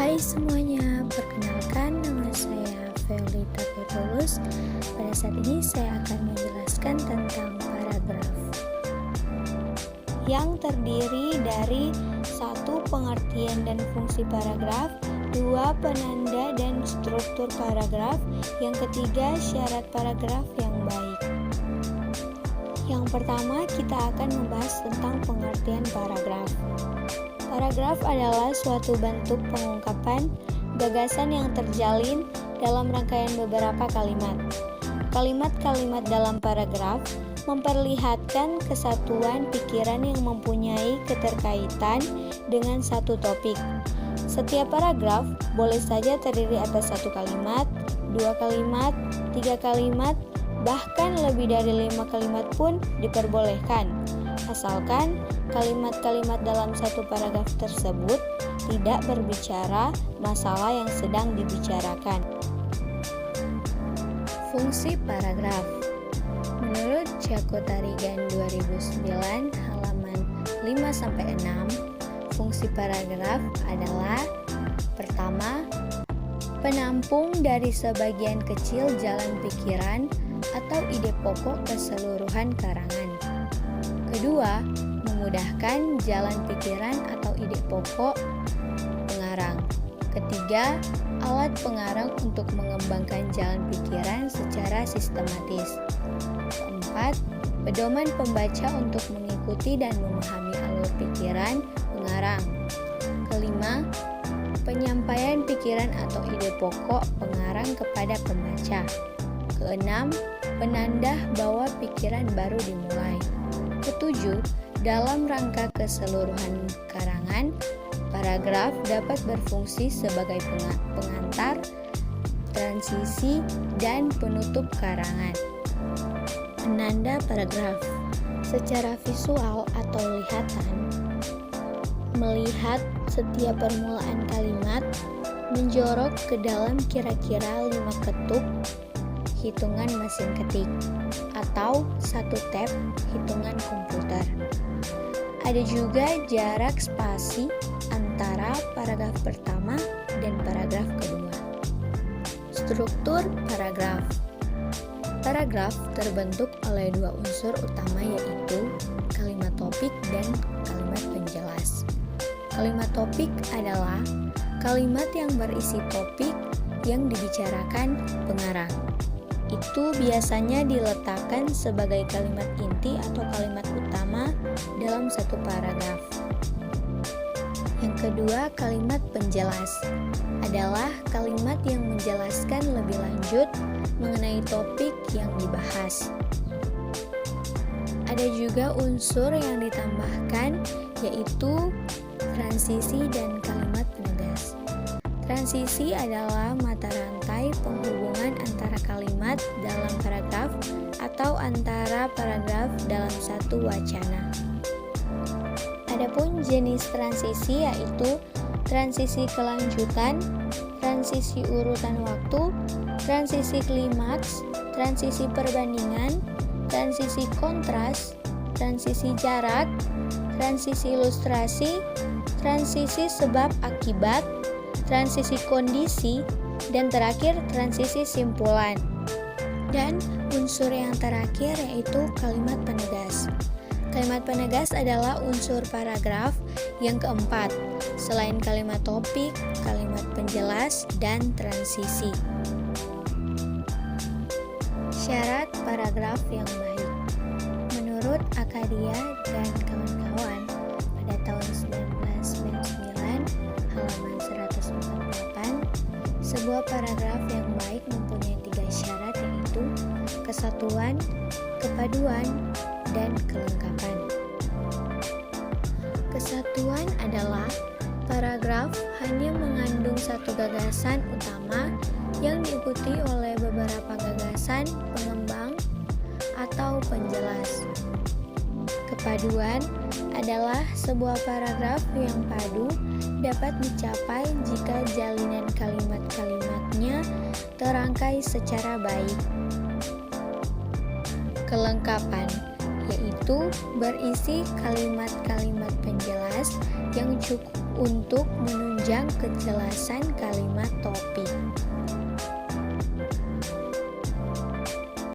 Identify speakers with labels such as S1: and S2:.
S1: Hai semuanya, perkenalkan nama saya Violeta Petulus. Pada saat ini saya akan menjelaskan tentang paragraf yang terdiri dari 1. Pengertian dan fungsi paragraf, 2. Penanda dan struktur paragraf, yang ketiga syarat paragraf yang baik. Yang pertama, kita akan membahas tentang pengertian paragraf. Paragraf adalah suatu bentuk pengungkapan gagasan yang terjalin dalam rangkaian beberapa kalimat. Kalimat-kalimat dalam paragraf memperlihatkan kesatuan pikiran yang mempunyai keterkaitan dengan satu topik. Setiap paragraf boleh saja terdiri atas 1 kalimat, 2 kalimat, 3 kalimat, bahkan lebih dari 5 kalimat pun diperbolehkan, asalkan kalimat-kalimat dalam satu paragraf tersebut tidak berbicara masalah yang sedang dibicarakan. Fungsi paragraf. Menurut Chakotarigan 2009 halaman 5-6, fungsi paragraf adalah: pertama, penampung dari sebagian kecil jalan pikiran atau ide pokok keseluruhan karangan. Kedua, memudahkan jalan pikiran atau ide pokok pengarang. Ketiga, alat pengarang untuk mengembangkan jalan pikiran secara sistematis. Keempat, pedoman pembaca untuk mengikuti dan memahami alur pikiran pengarang. Kelima, penyampaian pikiran atau ide pokok pengarang kepada pembaca. Keenam, penanda bahwa pikiran baru dimulai. Ketujuh, dalam rangka keseluruhan karangan, paragraf dapat berfungsi sebagai pengantar, transisi, dan penutup karangan. Penanda paragraf secara visual atau lihatan, melihat setiap permulaan kalimat menjorok ke dalam kira-kira 5 ketuk hitungan mesin ketik atau 1 tab hitungan komputer. Ada juga jarak spasi antara paragraf pertama dan paragraf kedua. Struktur paragraf. Paragraf terbentuk oleh 2 unsur utama, yaitu kalimat topik dan kalimat penjelas. Kalimat topik adalah kalimat yang berisi topik yang dibicarakan pengarang. Itu biasanya diletakkan sebagai kalimat inti atau kalimat utama dalam satu paragraf. Yang kedua, kalimat penjelas adalah kalimat yang menjelaskan lebih lanjut mengenai topik yang dibahas. Ada juga unsur yang ditambahkan, yaitu transisi dan kalimat penegas. Transisi adalah mata rantai penghubungan antara kalimat dalam paragraf atau antara paragraf dalam satu wacana. Adapun jenis transisi yaitu transisi kelanjutan, transisi urutan waktu, transisi klimaks, transisi perbandingan, transisi kontras, transisi jarak, transisi ilustrasi, transisi sebab akibat, transisi kondisi, dan terakhir transisi simpulan. Dan unsur yang terakhir yaitu kalimat penegas. Kalimat penegas adalah unsur paragraf yang keempat, selain kalimat topik, kalimat penjelas, dan transisi. Syarat paragraf yang baik. Menurut Akadia dan kawan-kawan, pada tahun 1999, halaman 148, sebuah paragraf yang baik mempunyai 3 syarat, yaitu kesatuan, kepaduan, dan kelengkapan. Kesatuan adalah paragraf hanya mengandung satu gagasan utama yang diikuti oleh beberapa gagasan pengembang atau penjelas. Kepaduan adalah sebuah paragraf yang padu dapat dicapai jika jalinan kalimat-kalimatnya terangkai secara baik. Kelengkapan yaitu berisi kalimat-kalimat penjelas yang cukup untuk menunjukkan menunjang kejelasan kalimat topik.